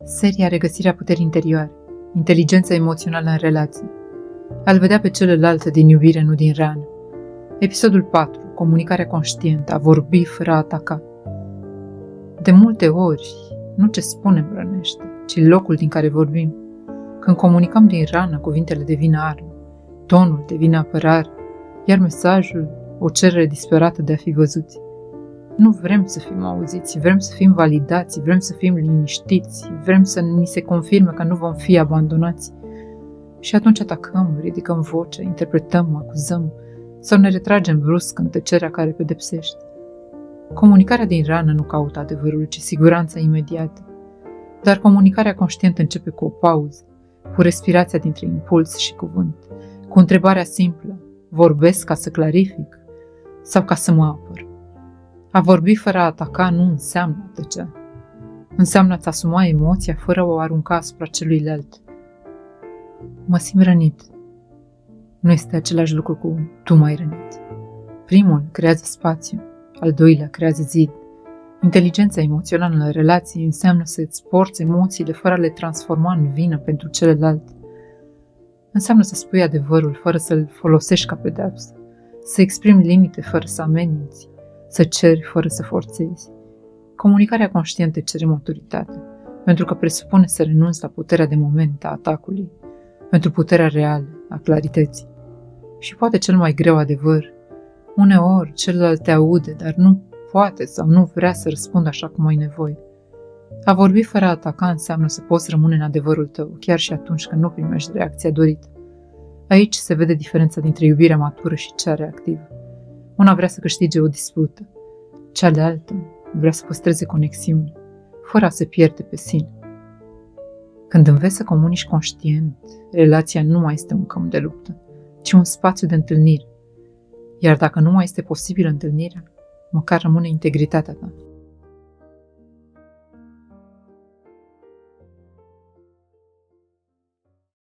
Seria Regăsirea puterii interioare, inteligența emoțională în relații. A-l vedea pe celălalt din iubire, nu din rană. Episodul 4. Comunicarea conștientă, a vorbi fără a ataca. De multe ori, nu ce spunem rănește, ci locul din care vorbim. Când comunicăm din rană, cuvintele devin armă, tonul devine apărare, iar mesajul o cerere disperată de a fi văzuți. Nu vrem să fim auziți, vrem să fim validați, vrem să fim liniștiți, vrem să ni se confirme că nu vom fi abandonați. Și atunci atacăm, ridicăm vocea, interpretăm, acuzăm sau ne retragem brusc în tăcerea care pedepsește. Comunicarea din rană nu caută adevărul, ci siguranța imediată. Dar comunicarea conștientă începe cu o pauză, cu respirația dintre impuls și cuvânt, cu întrebarea simplă: vorbesc ca să clarific sau ca să mă apăr? A vorbi fără a ataca nu înseamnă a tăcea. Înseamnă a-ți asuma emoția fără o arunca asupra celuilalt. Mă simt rănit. Nu este același lucru cu tu m-ai rănit. Primul creează spațiu, al doilea creează zid. Inteligența emoțională în relații înseamnă să-ți porți emoțiile fără a le transforma în vină pentru celălalt. Înseamnă să spui adevărul fără să-l folosești ca pedeapsă, să exprimi limite fără să ameninți, să ceri fără să forțezi. Comunicarea conștientă cere maturitate, pentru că presupune să renunți la puterea de moment a atacului, pentru puterea reală a clarității. Și poate cel mai greu adevăr: uneori celălalt te aude, dar nu poate sau nu vrea să răspundă așa cum ai nevoie. A vorbi fără a ataca înseamnă să poți rămâne în adevărul tău, chiar și atunci când nu primești reacția dorită. Aici se vede diferența dintre iubirea matură și cea reactivă. Una vrea să câștige o dispută, cealaltă vrea să păstreze conexiune, fără a se pierde pe sine. Când înveți să comunici conștient, relația nu mai este un câmp de luptă, ci un spațiu de întâlnire. Iar dacă nu mai este posibilă întâlnirea, măcar rămâne integritatea ta.